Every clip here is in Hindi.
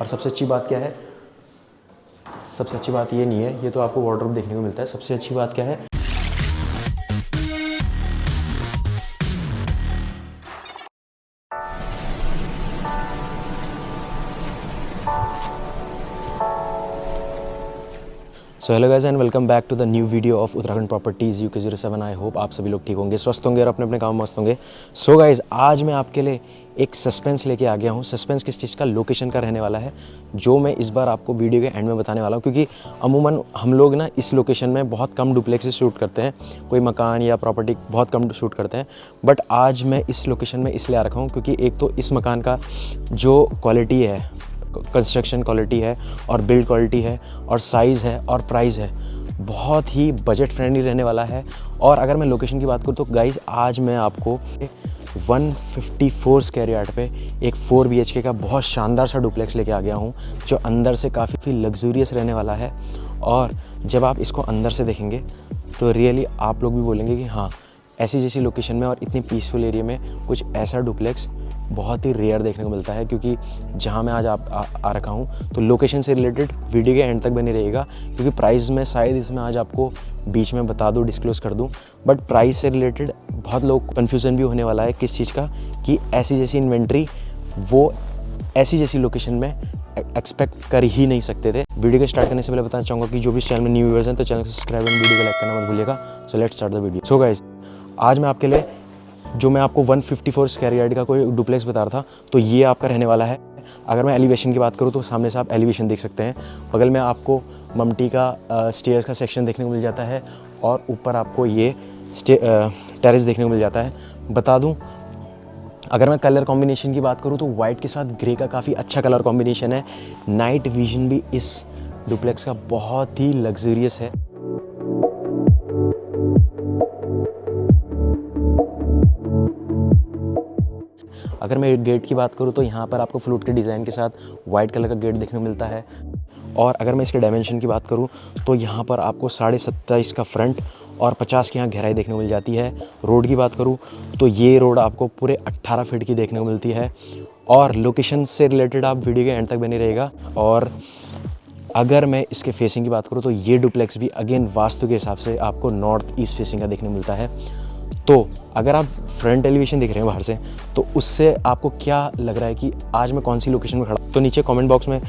और सबसे अच्छी बात क्या है, सबसे अच्छी बात ये नहीं है, ये तो आपको वार्डरोब देखने को मिलता है। सबसे अच्छी बात क्या है, so hello guys and welcome back to the new video of Uttarakhand properties UK07। I hope आप सभी लोग ठीक होंगे, स्वस्थ होंगे और अपने अपने काम मस्त होंगे। सो गाइस, आज मैं आपके लिए एक सस्पेंस लेके आ गया हूँ। सस्पेंस किस चीज़ का, लोकेशन का रहने वाला है, जो मैं इस बार आपको वीडियो के एंड में बताने वाला हूँ। क्योंकि अमूमन हम लोग ना इस लोकेशन में बहुत कम डुप्लेक्सेस शूट करते हैं, कोई मकान या प्रॉपर्टी बहुत कम शूट करते हैं। बट आज मैं इस लोकेशन में इसलिए आ रखा हूँ क्योंकि एक तो इस मकान का जो क्वालिटी है, कंस्ट्रक्शन क्वालिटी है और बिल्ड क्वालिटी है और साइज़ है और प्राइस है, बहुत ही बजट फ्रेंडली रहने वाला है। और अगर मैं लोकेशन की बात करूँ तो गाइस, आज मैं आपको 154 स्क्वायर यार्ड पे एक 4 BHK का बहुत शानदार सा डुप्लेक्स लेके आ गया हूँ, जो अंदर से काफ़ी लग्जूरियस रहने वाला है। और जब आप इसको अंदर से देखेंगे तो रियली आप लोग भी बोलेंगे कि हाँ, ऐसी जैसी लोकेशन में और इतनी पीसफुल एरिया में कुछ ऐसा डुप्लेक्स बहुत ही रेयर देखने को मिलता है। क्योंकि जहाँ मैं आज आ रखा हूँ, तो लोकेशन से रिलेटेड वीडियो के एंड तक बने रहेगा। क्योंकि प्राइस में शायद इसमें आज आपको बीच में बता दूँ, डिस्क्लोज़ कर दूँ, बट प्राइस से रिलेटेड बहुत लोग कन्फ्यूज़न भी होने वाला है किस चीज़ का, कि ऐसी जैसी इन्वेंट्री वो ऐसी जैसी लोकेशन में एक्सपेक्ट कर ही नहीं सकते थे। वीडियो को स्टार्ट करने से पहले बताना चाहूँगा कि जो भी चैनल में न्यू व्यूअर्स हैं तो चैनल को सब्सक्राइब एंड वीडियो को लाइक करना मत भूलिएगा। So let's start the video. So guys, आज मैं आपके लिए जो मैं आपको 154 स्क्वायर यार्ड का कोई डुप्लेक्स बता रहा था, तो ये आपका रहने वाला है। अगर मैं एलिवेशन की बात करूँ तो सामने से आप एलिवेशन देख सकते हैं। बगल में आपको ममटी का स्टेयर्स का सेक्शन देखने को मिल जाता है और ऊपर आपको ये टेरेस देखने को मिल जाता है। बता दूं, अगर मैं कलर कॉम्बिनेशन की बात करूं तो वाइट के साथ ग्रे का काफ़ी अच्छा कलर कॉम्बिनेशन है। नाइट विजन भी इस डुप्लेक्स का बहुत ही लग्जरियस है। अगर मैं गेट की बात करूं तो यहाँ पर आपको फ्लूट के डिज़ाइन के साथ वाइट कलर का गेट देखने को मिलता है। और अगर मैं इसके डायमेंशन की बात करूं तो यहाँ पर आपको 27.5 का फ्रंट और 50 की यहाँ गहराई देखने को मिल जाती है। रोड की बात करूं तो ये रोड आपको पूरे 18 फीट की देखने को मिलती है। और लोकेशन से रिलेटेड आप वीडियो के एंड तक बने रहेगा। और अगर मैं इसके फेसिंग की बात करूं तो ये डुप्लेक्स भी अगेन वास्तु के हिसाब से आपको नॉर्थ ईस्ट फेसिंग का देखने को मिलता है। तो अगर आप फ्रंट एलिवेशन देख रहे हैं बाहर से, तो उससे आपको क्या लग रहा है कि आज मैं कौन सी लोकेशन में खड़ा हूं, तो नीचे कमेंट बॉक्स में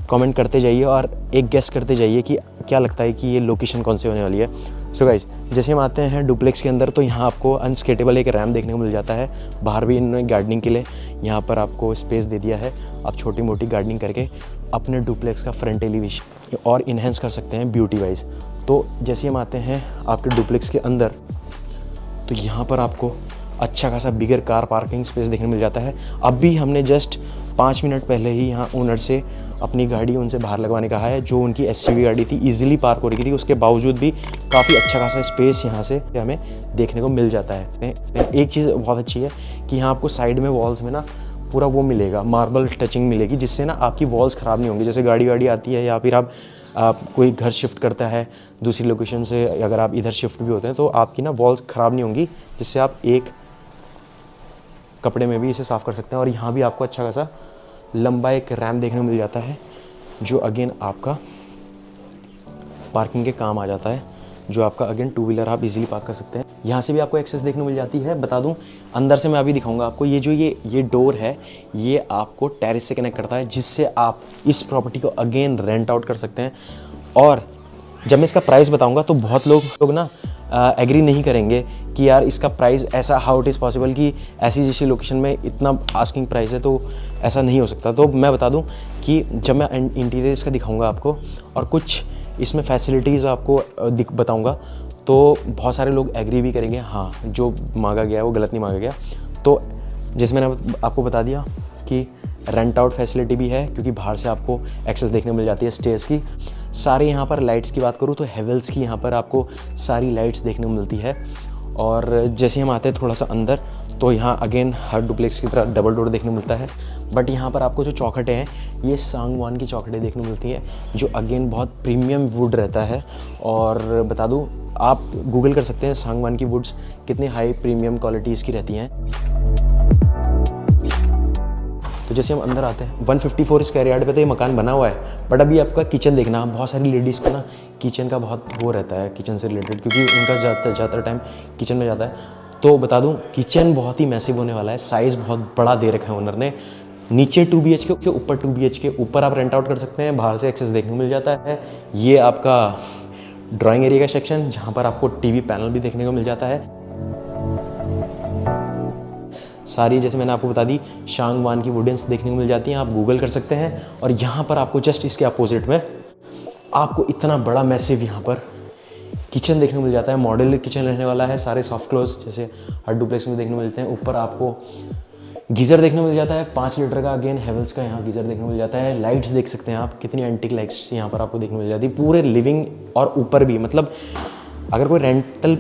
कमेंट करते जाइए और एक गेस करते जाइए कि क्या लगता है कि ये लोकेशन कौन सी होने वाली है। सो गाइज, जैसे हम आते हैं डुप्लेक्स के अंदर, तो यहाँ आपको अनस्केटेबल एक रैम्प देखने को मिल जाता है। बाहर भी इन्होंने गार्डनिंग के लिए यहाँ पर आपको स्पेस दे दिया है। आप छोटी मोटी गार्डनिंग करके अपने डुप्लेक्स का फ्रंट एलिवेशन और इन्हेंस कर सकते हैं ब्यूटी वाइज। तो जैसे हम आते हैं आपके डुप्लेक्स के अंदर, तो यहाँ पर आपको अच्छा खासा बिगर कार पार्किंग स्पेस देखने मिल जाता है। अभी हमने जस्ट 5 मिनट पहले ही यहाँ ओनर से अपनी गाड़ी उनसे बाहर लगवाने कहा है। जो उनकी SUV गाड़ी थी ईजिली पार्क हो रही थी, उसके बावजूद भी काफ़ी अच्छा खासा स्पेस यहाँ से हमें देखने को मिल जाता है। एक चीज़ बहुत अच्छी है कि यहाँ आपको साइड में वॉल्स में ना पूरा वो मिलेगा, मार्बल टचिंग मिलेगी, जिससे ना आपकी वॉल्स ख़राब नहीं होंगी। जैसे गाड़ी आती है या फिर आप कोई घर शिफ्ट करता है दूसरी लोकेशन से, अगर आप इधर शिफ्ट भी होते हैं तो आपकी ना वॉल्स ख़राब नहीं होंगी, जिससे आप एक कपड़े में भी इसे साफ़ कर सकते हैं। और यहाँ भी आपको अच्छा खासा लंबा एक रैम्प देखने को मिल जाता है, जो अगेन आपका पार्किंग के काम आ जाता है, जो आपका अगेन 2 व्हीलर आप इजीली पार्क कर सकते हैं। यहाँ से भी आपको एक्सेस देखने को मिल जाती है। बता दूँ, अंदर से मैं अभी दिखाऊंगा आपको, ये जो ये डोर है, ये आपको टेरेस से कनेक्ट करता है, जिससे आप इस प्रॉपर्टी को अगेन रेंट आउट कर सकते हैं। और जब मैं इसका प्राइस बताऊंगा तो बहुत लोग ना एग्री नहीं करेंगे कि यार इसका प्राइस ऐसा, हाउ इट इज़ पॉसिबल कि ऐसी जैसी लोकेशन में इतना आस्किंग प्राइस है, तो ऐसा नहीं हो सकता। तो मैं बता दूं कि जब मैं इंटीरियर इसका दिखाऊंगा आपको और कुछ इसमें फैसिलिटीज़ आपको बताऊंगा, तो बहुत सारे लोग एग्री भी करेंगे, हाँ जो मांगा गया है वो गलत नहीं मांगा गया। तो जैसे मैंने आपको बता दिया कि रेंट आउट फैसिलिटी भी है, क्योंकि बाहर से आपको एक्सेस देखने को मिल जाती है स्टेयर्स की। सारे यहाँ पर लाइट्स की बात करूँ तो हेवल्स की यहाँ पर आपको सारी लाइट्स देखने को मिलती है। और जैसे हम आते हैं थोड़ा सा अंदर, तो यहाँ अगेन हर डुप्लेक्स की तरह डबल डोर देखने को मिलता है। बट यहाँ पर आपको जो चौखटें हैं, ये सांगवान की चौखटें देखने को मिलती हैं, जो अगेन बहुत प्रीमियम वुड रहता है। और बता दूँ, आप गूगल कर सकते हैं सांगवान की वुड्स कितनी हाई प्रीमियम क्वालिटीज़ की रहती हैं। तो जैसे हम अंदर आते हैं 154 स्क्वायर यार्ड पे तो ये मकान बना हुआ है, बट अभी आपका किचन देखना, बहुत सारी लेडीज़ को ना किचन का बहुत वो रहता है, किचन से रिलेटेड, क्योंकि उनका ज़्यादातर टाइम किचन में जाता है। तो बता दूं किचन बहुत ही मैसिव होने वाला है, साइज़ बहुत बड़ा दे रखा है ओनर ने। नीचे 2 BHK के ऊपर 2 BHK, ऊपर आप रेंट आउट कर सकते हैं, बाहर से एक्सेस देखने को मिल जाता है। ये आपका ड्राइंग एरिया का सेक्शन, जहाँ पर आपको टीवी पैनल भी देखने को मिल जाता है। सारी जैसे मैंने आपको बता दी शांगवान की वुडन्स देखने को मिल जाती हैं, आप गूगल कर सकते हैं। और यहाँ पर आपको जस्ट इसके अपोजिट में आपको इतना बड़ा मैसिव यहाँ पर किचन देखने को मिल जाता है। मॉड्यूलर किचन रहने वाला है, सारे सॉफ्ट क्लोज जैसे हर डुप्लेक्स में देखने को मिलते हैं। ऊपर आपको गीज़र देखने को मिल जाता है 5 लीटर का, अगेन हेवल्स का यहाँ गीज़र देखने को मिल जाता है। लाइट्स देख सकते हैं आप, कितनी एंटीक लाइट्स यहाँ पर आपको देखने को मिल जाती है पूरे लिविंग और ऊपर भी। मतलब अगर कोई रेंटल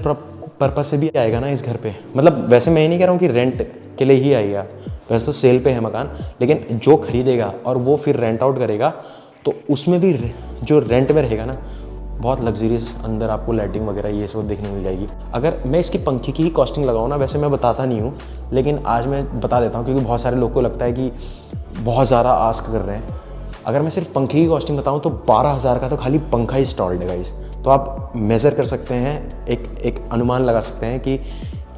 पर्पस से भी आएगा ना इस घर पे, मतलब वैसे मैं ये नहीं कह रहा हूँ कि रेंट के लिए ही आएगा, वैसे तो सेल पे है मकान, लेकिन जो खरीदेगा और वो फिर रेंट आउट करेगा तो उसमें भी जो रेंट में रहेगा ना, बहुत लग्जरियस अंदर आपको लाइटिंग वगैरह ये सब देखने मिल जाएगी। अगर मैं इसकी पंखे की ही कॉस्टिंग लगाऊँ ना, वैसे मैं बताता नहीं हूँ, लेकिन आज मैं बता देता हूँ क्योंकि बहुत सारे लोग को लगता है कि बहुत ज़्यादा आस्क कर रहे हैं। अगर मैं सिर्फ पंखे की कॉस्टिंग बताऊँ तो 12,000 का तो खाली पंखा ही स्टॉल्ड है गाइस। तो आप मेज़र कर सकते हैं, एक अनुमान लगा सकते हैं कि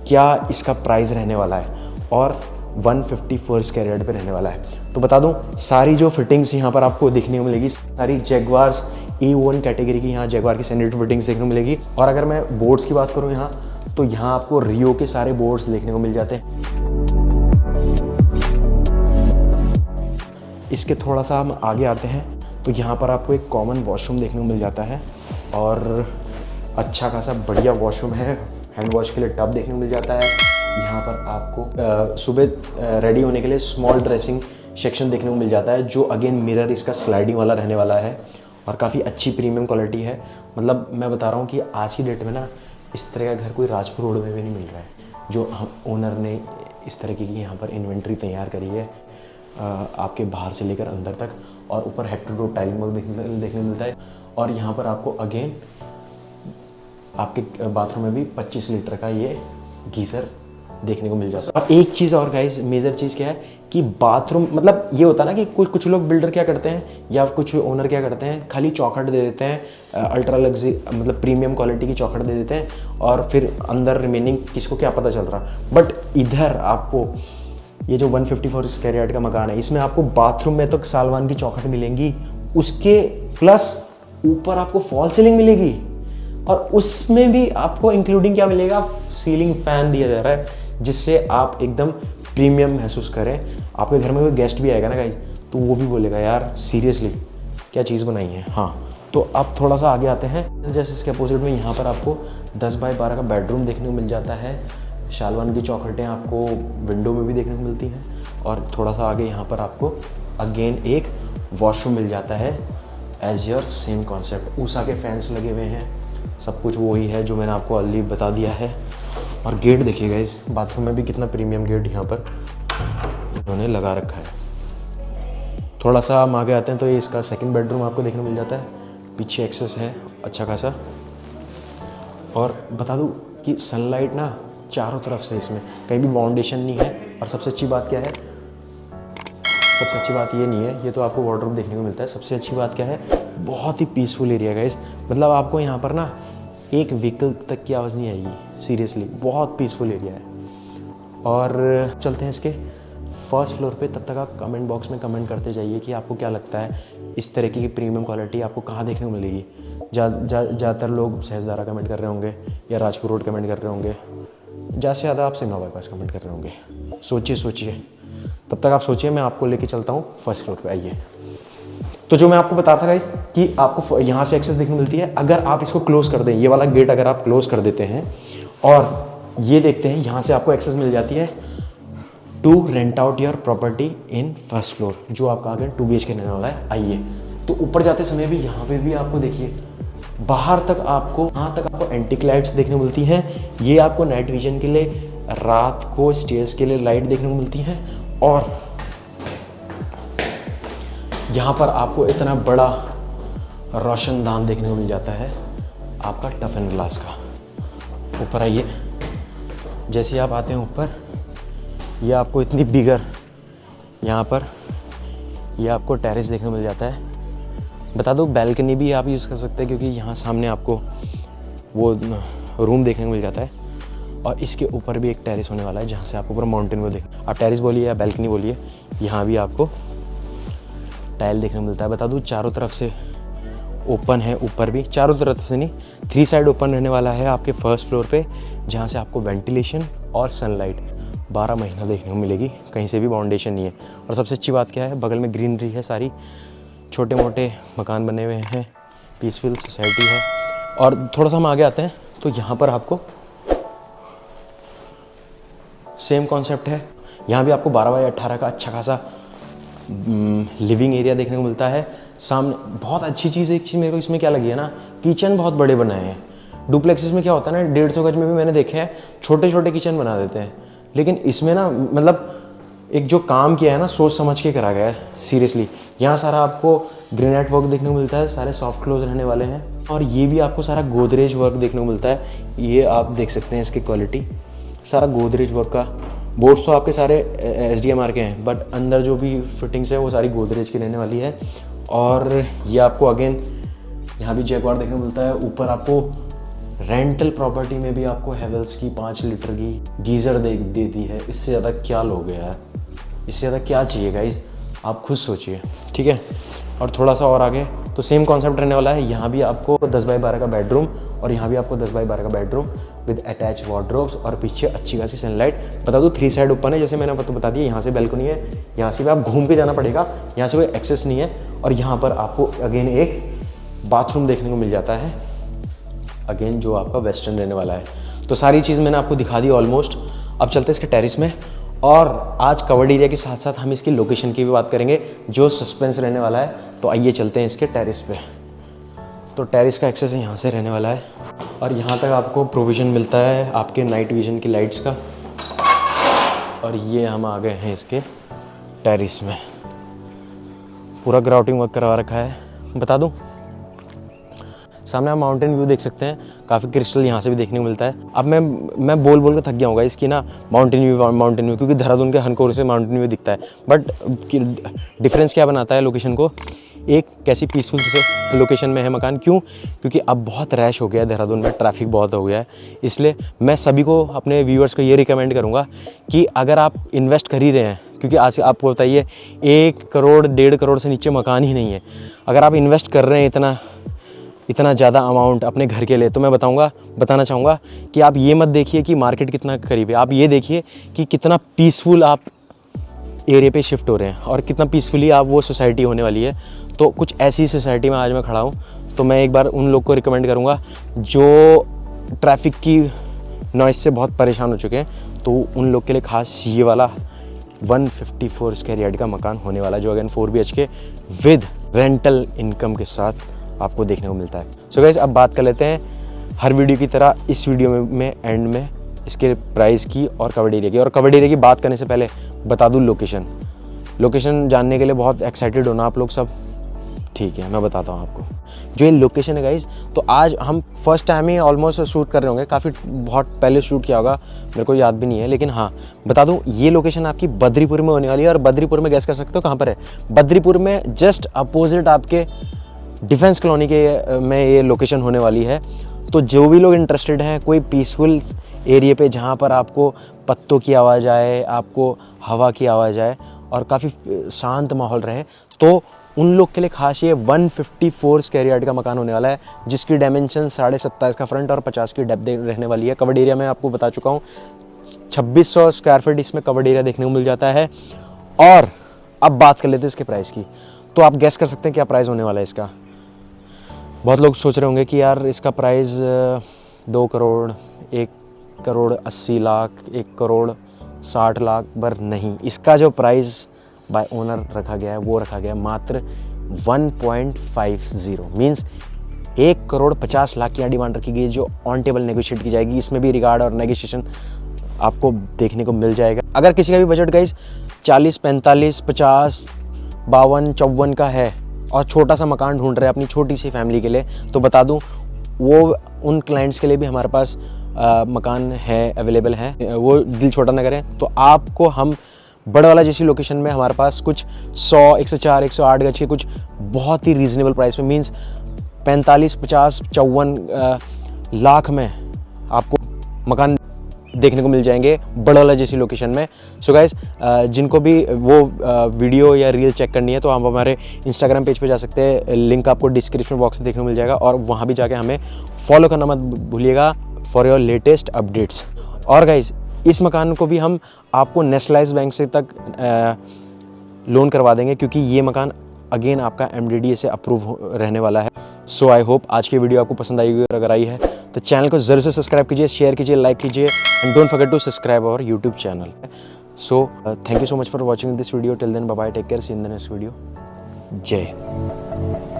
क्या इसका प्राइस रहने वाला है, और 154 स्क्वायर यार्ड पे रहने वाला है। तो बता दूं सारी जो फिटिंग्स यहाँ पर आपको देखने को मिलेगी, सारी जैगवार्स A1 कैटेगरी की यहाँ जैगवार की सैनिटरी फिटिंग्स देखने को मिलेगी। और अगर मैं बोर्ड्स की बात करूँ यहाँ, तो यहाँ आपको रियो के सारे बोर्ड्स देखने को मिल जाते हैं। इसके थोड़ा सा हम आगे आते हैं तो यहाँ पर आपको एक कॉमन वॉशरूम देखने को मिल जाता है, और अच्छा खासा बढ़िया वॉशरूम है। हैंड वॉश के लिए टब देखने को मिल जाता है। यहाँ पर आपको सुबह रेडी होने के लिए स्मॉल ड्रेसिंग सेक्शन देखने को मिल जाता है, जो अगेन मिरर इसका स्लाइडिंग वाला रहने वाला है और काफ़ी अच्छी प्रीमियम क्वालिटी है। मतलब मैं बता रहा हूँ कि आज की डेट में ना इस तरह का घर कोई राजपुर रोड में भी नहीं मिल रहा है, जो हम ओनर ने इस तरीके की यहाँ पर इन्वेंट्री तैयार करी है, आपके बाहर से लेकर अंदर तक। और ऊपर head to door tiling work देखने मिलता है। और यहाँ पर आपको अगेन आपके बाथरूम में भी 25 लीटर का ये गीज़र देखने को मिल जाता है। और एक चीज़ और गाइस, मेजर चीज़ क्या है कि बाथरूम, मतलब ये होता है ना कि कुछ लोग बिल्डर क्या करते हैं या कुछ ओनर क्या करते हैं, खाली चौखट दे देते हैं, अल्ट्रा लग्जरी मतलब प्रीमियम क्वालिटी की चौखट दे देते हैं, और फिर अंदर रिमेनिंग किसको क्या पता चल रहा। बट इधर आपको ये जो 154 स्क्वायर यार्ड का मकान है, इसमें आपको बाथरूम में तो सालवान की चौखट मिलेंगी, उसके प्लस ऊपर आपको फॉल सीलिंग मिलेगी, और उसमें भी आपको इंक्लूडिंग क्या मिलेगा, सीलिंग फैन दिया जा रहा है, जिससे आप एकदम प्रीमियम महसूस करें। आपके घर में कोई गेस्ट भी आएगा ना गाइस, तो वो भी बोलेगा यार सीरियसली क्या चीज़ बनाई है। हाँ, तो अब थोड़ा सा आगे आते हैं। जैसे इसके अपोजिट में यहाँ पर आपको 10 बाय 12 का बेडरूम देखने को मिल जाता है। शालवान की चौखटें आपको विंडो में भी देखने को मिलती हैं। और थोड़ा सा आगे यहाँ पर आपको अगेन एक वॉशरूम मिल जाता है, as your same concept. Usha के फैंस लगे हुए हैं, सब कुछ वही है जो मैंने आपको ऑलरेडी बता दिया है। और गेट देखिएगा इस बाथरूम में भी कितना प्रीमियम गेट यहाँ पर उन्होंने लगा रखा है। थोड़ा सा हम आगे आते हैं तो ये इसका सेकंड बेडरूम आपको देखने को मिल जाता है। पीछे एक्सेस है अच्छा खासा। और बता दूँ कि सनलाइट ना चारों तरफ से, इसमें कहीं भी बाउंडेशन नहीं है। और सबसे अच्छी बात क्या है, सबसे अच्छी बात ये नहीं है, ये तो आपको वार्डरोब देखने को मिलता है। सबसे अच्छी बात क्या है, बहुत ही पीसफुल एरिया गाइस। मतलब आपको यहाँ पर ना एक व्हीकल तक की आवाज़ नहीं आएगी, सीरियसली बहुत पीसफुल एरिया है। और चलते हैं इसके फर्स्ट फ्लोर पे। तब तक आप कमेंट बॉक्स में कमेंट करते जाइए कि आपको क्या लगता है इस तरीके की प्रीमियम क्वालिटी आपको कहाँ देखने को मिलेगी। ज़्यादातर लोग सहजदारा कमेंट कर रहे होंगे या राजपुर रोड कमेंट कर रहे होंगे, ज़्यादा से ज़्यादा आप सिमला बाईपास कमेंट कर रहे होंगे। सोचिए, तब तक आप सोचिए, मैं आपको लेके चलता हूँ फर्स्ट फ्लोर पे। आइए। तो जो मैं आपको बता रहा था गाइस कि आपको यहाँ से एक्सेस देखने मिलती है। अगर आप इसको क्लोज कर दें, ये वाला गेट अगर आप क्लोज कर देते हैं और ये देखते हैं, यहाँ से आपको एक्सेस मिल जाती है to rent out your property in first floor, जो आपका अगर 2 BHK रहने वाला है। आइए। तो ऊपर जाते समय भी यहाँ पे भी आपको देखिए, बाहर तक आपको, यहाँ तक आपको एंटीक लाइट्स देखने को मिलती हैं। ये आपको नाइट विजन के लिए, रात को स्टेयर्स के लिए लाइट देखने को मिलती हैं। और यहाँ पर आपको इतना बड़ा रोशनदान देखने को मिल जाता है आपका टफ एंड ग्लास का। ऊपर आइए। जैसे आप आते हैं ऊपर, ये आपको इतनी बिगर यहाँ पर ये आपको टेरेस देखने को मिल जाता है। बता दो बैल्कनी भी आप यूज़ कर सकते हैं, क्योंकि यहाँ सामने आपको वो रूम देखने को मिल जाता है। और इसके ऊपर भी एक टेरेस होने वाला है, जहाँ से आपको पूरा माउंटेन व्यू आप टेरेस बोलिए या बैल्कनी बोलिए, यहाँ भी आपको टाइल देखने को मिलता है। बता दूँ चारों तरफ से ओपन है, ऊपर भी चारों तरफ से नहीं, 3 साइड ओपन रहने वाला है आपके फर्स्ट फ्लोर पे, जहाँ से आपको वेंटिलेशन और सनलाइट 12 महीना देखने को मिलेगी। कहीं से भी बाउंडेशन नहीं है। और सबसे अच्छी बात क्या है, बगल में ग्रीनरी है, सारी छोटे मोटे मकान बने हुए हैं, पीसफुल सोसाइटी है। और थोड़ा सा हम आगे आते हैं तो यहाँ पर आपको सेम कॉन्सेप्ट है। यहाँ भी आपको 12 बाई 18 का अच्छा खासा लिविंग एरिया देखने को मिलता है। सामने बहुत अच्छी चीज़, एक चीज़ मेरे को इसमें क्या लगी है ना, किचन बहुत बड़े बनाए हैं। डुप्लेक्सेस में क्या होता है ना, 150 गज में भी मैंने देखे हैं छोटे छोटे किचन बना देते हैं, लेकिन इसमें ना मतलब एक जो काम किया है ना, सोच समझ के करा गया है सीरियसली। यहाँ सारा आपको ग्रेनाइट वर्क देखने को मिलता है, सारे सॉफ्ट क्लोज रहने वाले हैं। और ये भी आपको सारा गोदरेज वर्क देखने को मिलता है। ये आप देख सकते हैं इसकी क्वालिटी, सारा गोदरेज वर्क का। बोर्ड्स तो आपके सारे SDMR के हैं, बट अंदर जो भी फिटिंग्स है वो सारी गोदरेज की रहने वाली है। और ये आपको अगेन यहाँ भी जैगवार देखने को मिलता है। ऊपर आपको रेंटल प्रॉपर्टी में भी आपको हेवल्स की 5 लीटर की गीज़र दे दी है। इससे ज़्यादा क्या लोगे यार, इससे ज़्यादा क्या चाहिए गाइस, आप खुद सोचिए, ठीक है। और थोड़ा सा और आगे तो सेम कॉन्सेप्ट रहने वाला है। यहाँ भी आपको 10 बाई 12 का बेडरूम, और यहाँ भी आपको 10 बाई 12 का बेडरूम विद अटैच वार्डरोब्स, और पीछे अच्छी खासी सनलाइट। बता दूँ 3 साइड ओपन है, जैसे मैंने आपको बता दिया। यहाँ से बैल्कनी है, यहाँ से भी आप घूम के जाना पड़ेगा, यहाँ से कोई एक्सेस नहीं है। और यहाँ पर आपको अगेन एक बाथरूम देखने को मिल जाता है, अगेन जो आपका वेस्टर्न रहने वाला है। तो सारी चीज़ मैंने आपको दिखा दी ऑलमोस्ट। अब चलते हैं इसके टेरिस में, और आज कवर्ड एरिया के साथ साथ हम इसकी लोकेशन की भी बात करेंगे, जो सस्पेंस रहने वाला है। तो आइए चलते हैं इसके टेरिस पे। तो टेरिस का एक्सेस यहाँ से रहने वाला है, और यहाँ तक आपको प्रोविज़न मिलता है आपके नाइट विजन की लाइट्स का। और ये हम आ गए हैं इसके टेरिस में, पूरा ग्राउटिंग वर्क करवा रखा है। बता दूँ सामने आप माउंटेन व्यू देख सकते हैं, काफ़ी क्रिस्टल यहाँ से भी देखने को मिलता है। अब मैं बोल बोल के थक गया हूँ इसकी ना, माउंटेन व्यू, क्योंकि देहरादून के हनकोर से माउंटेन व्यू दिखता है। बट डिफरेंस क्या बनाता है लोकेशन को, एक कैसी पीसफुल से लोकेशन में है मकान। क्यों? क्योंकि अब बहुत रैश हो गया है देहरादून में, ट्रैफिक बहुत हो गया है। इसलिए मैं सभी को, अपने व्यूअर्स को ये रिकमेंड करूँगा कि अगर आप इन्वेस्ट कर ही रहे हैं, क्योंकि आज आपको बताइए 1 करोड़ 1.5 करोड़ से नीचे मकान ही नहीं है। अगर आप इन्वेस्ट कर रहे हैं इतना ज़्यादा अमाउंट अपने घर के लिए, तो मैं बताना चाहूँगा कि आप ये मत देखिए कि मार्केट कितना करीब है, आप ये देखिए कि कितना पीसफुल आप एरिया पे शिफ्ट हो रहे हैं, और कितना पीसफुली आप वो सोसाइटी होने वाली है। तो कुछ ऐसी सोसाइटी में आज मैं खड़ा हूँ। तो मैं एक बार उन लोग को रिकमेंड करूँगा जो ट्रैफिक की नॉइस से बहुत परेशान हो चुके हैं, तो उन लोग के लिए खास ये वाला 154 स्क्वायर यार्ड का मकान होने वाला है, जो again 4 BHK with rental income के साथ आपको देखने को मिलता है। सो गाइस, अब बात कर लेते हैं हर वीडियो की तरह इस वीडियो में एंड में इसके प्राइस की और कवर्ड एरिया की। और कवर्ड एरिया की बात करने से पहले बता दूं लोकेशन जानने के लिए बहुत एक्साइटेड हो ना आप लोग सब, ठीक है मैं बताता हूँ आपको जो ये लोकेशन है गाइस। तो आज हम फर्स्ट टाइम ही ऑलमोस्ट शूट कर रहे होंगे, बहुत पहले शूट किया होगा, मेरे को याद भी नहीं है, लेकिन हाँ बता दूँ ये लोकेशन आपकी बद्रीपुर में होने वाली है। और बद्रीपुर में गैस कर सकते हो कहाँ पर है, बद्रीपुर में जस्ट अपोजिट आपके डिफेंस कॉलोनी के में ये लोकेशन होने वाली है। तो जो भी लोग इंटरेस्टेड हैं कोई पीसफुल एरिया पे जहाँ पर आपको पत्तों की आवाज़ आए, आपको हवा की आवाज़ आए और काफ़ी शांत माहौल रहे, तो उन लोग के लिए खास ये 154 स्क्वायर यार्ड का मकान होने वाला है, जिसकी डायमेंशन 27.5 का फ्रंट और 50 की डेप्थ रहने वाली है। कवर्ड एरिया में आपको बता चुका हूँ 2600 स्क्वायर फीट इसमें कवर्ड एरिया देखने को मिल जाता है। और अब बात कर लेते हैं इसके प्राइस की। तो आप गैस कर सकते हैं क्या प्राइस होने वाला है इसका। बहुत लोग सोच रहे होंगे कि यार इसका प्राइस 2 करोड़, 1 करोड़ 80 लाख, 1 करोड़ 60 लाख, पर नहीं, इसका जो प्राइस बाय ओनर रखा गया है वो रखा गया है मात्र 1.50, मीन्स 1 करोड़ 50 लाख की यहाँ डिमांड रखी गई है, जो ऑन टेबल नेगोशिएट की जाएगी। इसमें भी रिगार्ड और नेगोशिएशन आपको देखने को मिल जाएगा। अगर किसी का भी बजट गाइस 40, 45, 50, 52, 54 का है और छोटा सा मकान ढूंढ रहे हैं अपनी छोटी सी फैमिली के लिए, तो बता दूं वो उन क्लाइंट्स के लिए भी हमारे पास मकान है, अवेलेबल है। वो दिल छोटा ना करें, तो आपको हम बड़वाला जैसी लोकेशन में हमारे पास कुछ 100, 104, 108 गज के कुछ बहुत ही रीजनेबल प्राइस में, मीन्स 45, 50, 54 लाख में आपको मकान देखने को मिल जाएंगे बड़वाला जैसी लोकेशन में। सो गाइस, जिनको भी वो वीडियो या रील चेक करनी है तो आप हमारे इंस्टाग्राम पेज पे जा सकते हैं, लिंक आपको डिस्क्रिप्शन बॉक्स में देखने को मिल जाएगा, और वहाँ भी जाके हमें फॉलो करना मत भूलिएगा फॉर योर लेटेस्ट अपडेट्स। और गाइस, इस मकान को भी हम आपको नेशनलाइज्ड बैंक से तक लोन करवा देंगे, क्योंकि ये मकान अगेन आपका MDDA से अप्रूव रहने वाला है। सो आई होप आज की वीडियो आपको पसंद आई होगी, और अगर आई है तो चैनल को ज़रूर से सब्सक्राइब कीजिए, शेयर कीजिए, लाइक कीजिए, and don't forget to subscribe our YouTube channel. So thank you so much for watching this video. Till then bye bye, take care, see in the next video. Jai Hind.